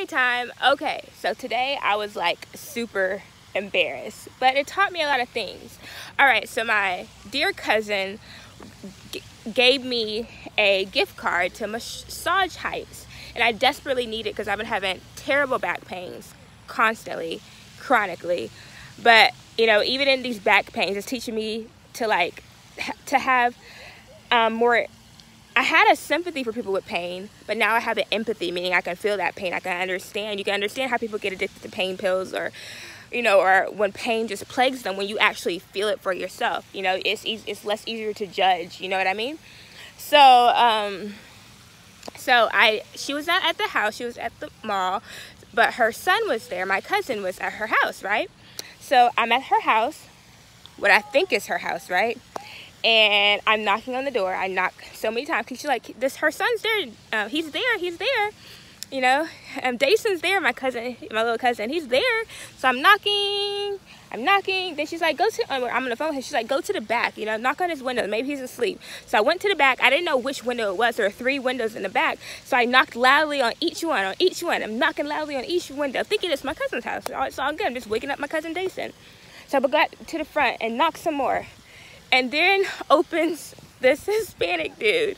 story time. Okay, so today I was like super embarrassed, but it taught me a lot of things. All right, so my dear cousin gave me a gift card to Massage Heights, and I desperately need it because I've been having terrible back pains constantly, chronically. But you know, even in these back pains, it's teaching me to have more. I had a sympathy for people with pain, but now I have an empathy, meaning I can feel that pain. I can understand. You can understand how people get addicted to pain pills, or or when pain just plagues them. When you actually feel it for yourself, it's less easier to judge. You know what I mean? So, she was not at the house. She was at the mall, but her son was there. My cousin was at her house, right? So I'm at her house, what I think is her house, right? And I'm knocking on the door. I knock so many times because she's like, her son's there. He's there. Dason's there, my little cousin. He's there. So I'm knocking. Then she's like, I'm on the phone. She's like, go to the back, knock on his window. Maybe he's asleep. So I went to the back. I didn't know which window it was. There were 3 windows in the back. So I knocked loudly on each one. I'm knocking loudly on each window, thinking it's my cousin's house. It's all good. I'm just waking up my cousin Dason. So I got to the front and knocked some more. And then opens this Hispanic dude.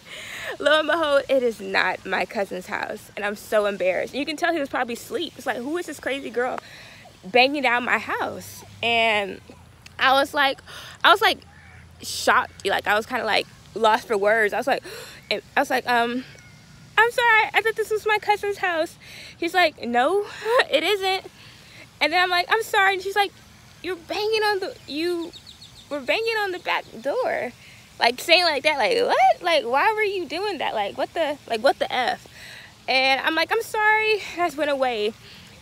Lo and behold, it is not my cousin's house. And I'm so embarrassed. You can tell he was probably asleep. It's like, who is this crazy girl banging down my house? And I was like shocked. Like, I was kind of like lost for words. I was like, I'm sorry, I thought this was my cousin's house. He's like, no, it isn't. And then I'm like, I'm sorry. And she's like, we're banging on the back door. Like, saying like that, like, what? Like, why were you doing that? Like, what the F? And I'm like, I'm sorry. I just went away.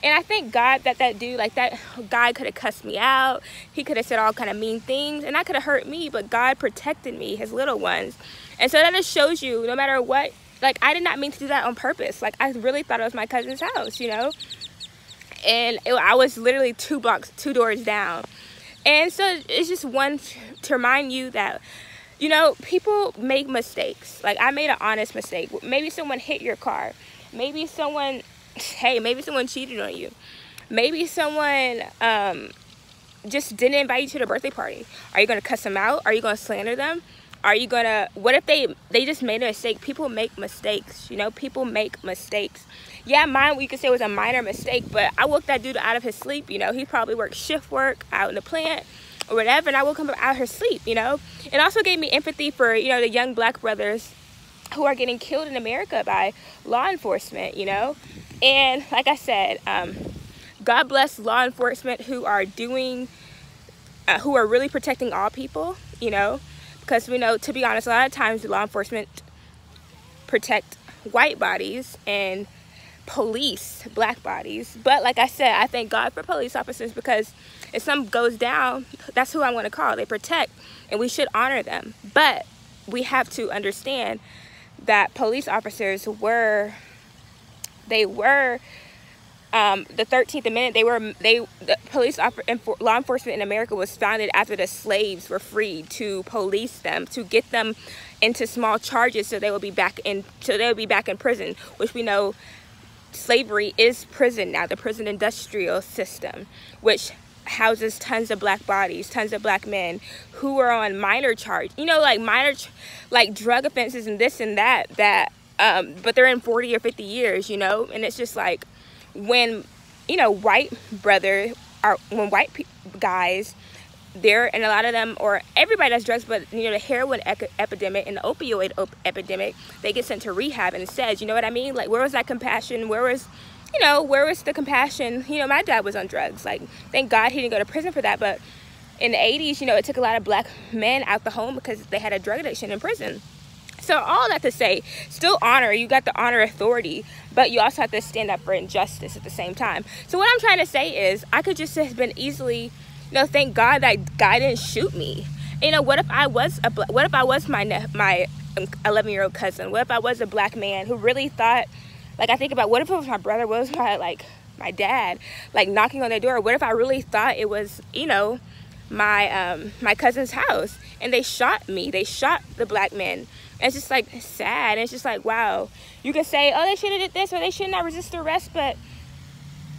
And I thank God that dude, like, that guy could have cussed me out. He could have said all kind of mean things, and that could have hurt me, but God protected me, his little ones. And so that just shows you, no matter what, like, I did not mean to do that on purpose. Like, I really thought it was my cousin's house, And I was literally 2 doors down. And so it's just one to remind you that, people make mistakes. Like, I made an honest mistake. Maybe someone hit your car. Maybe someone cheated on you. Maybe someone just didn't invite you to the birthday party. Are you going to cuss them out? Are you going to slander them? Are you going to, what if they just made a mistake? People make mistakes, people make mistakes. Yeah, mine, we could say, was a minor mistake, but I woke that dude out of his sleep, he probably worked shift work out in the plant or whatever, and I woke him up out of his sleep, It also gave me empathy for, the young black brothers who are getting killed in America by law enforcement, And like I said, God bless law enforcement who are really protecting all people, because we know, to be honest, a lot of times law enforcement protect white bodies and police black bodies. But like I said, I thank God for police officers, because if something goes down, that's who I'm going to call. They protect, and we should honor them. But we have to understand that police officers were the 13th Amendment. Law enforcement in America was founded after the slaves were freed, to police them, to get them into small charges so they will be back in prison, which we know slavery is prison now, the prison industrial system, which houses tons of black bodies, tons of black men who are on minor charge, like drug offenses and this and that, but they're in 40 or 50 years, and it's just like, when, white guys, and a lot of them, or everybody does drugs, but the heroin epidemic and the opioid epidemic, they get sent to rehab instead. You know what I mean? Like, where was that compassion? Where was the compassion? My dad was on drugs. Like, thank God he didn't go to prison for that. But in the 80s, it took a lot of black men out the home because they had a drug addiction in prison. So all that to say, still honor. You got to honor authority, but you also have to stand up for injustice at the same time. So what I'm trying to say is, I could just have been easily, thank God that guy didn't shoot me. What if I was my 11-year-old cousin? What if I was a black man who really thought, like, I think about, what if it was my brother? What was my dad, like, knocking on their door? What if I really thought it was, my cousin's house, and they shot me? They shot the black men. And it's just like sad. And it's just like, wow. You can say, oh, they should have did this, or they should not resist arrest, but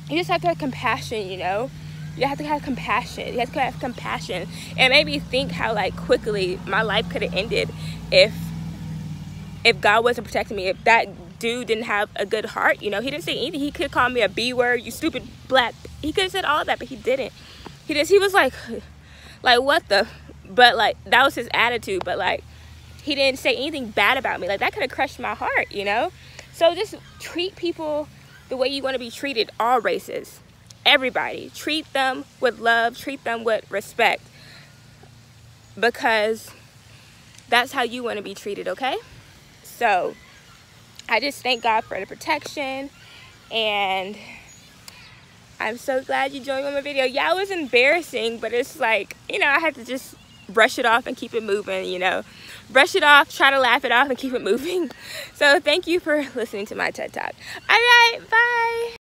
You just have to have compassion, you know. You have to have compassion. You have to have compassion. It made me think how like quickly my life could have ended if God wasn't protecting me. If that dude didn't have a good heart, you know. He didn't say anything. He could call me a B word, you stupid black. He could have said all that, but he didn't. He was like what the, but like that was his attitude. But like he didn't say anything bad about me. Like that could have crushed my heart, you know. So just treat people the way you want to be treated. All races, everybody, treat them with love, treat them with respect, because that's how you want to be treated. Okay, so I just thank God for the protection, and I'm so glad you joined me on my video. Yeah, it was embarrassing, but it's like, you know, I had to just brush it off and keep it moving, you know. Brush it off, try to laugh it off, and keep it moving. So thank you for listening to my TED Talk. All right, bye.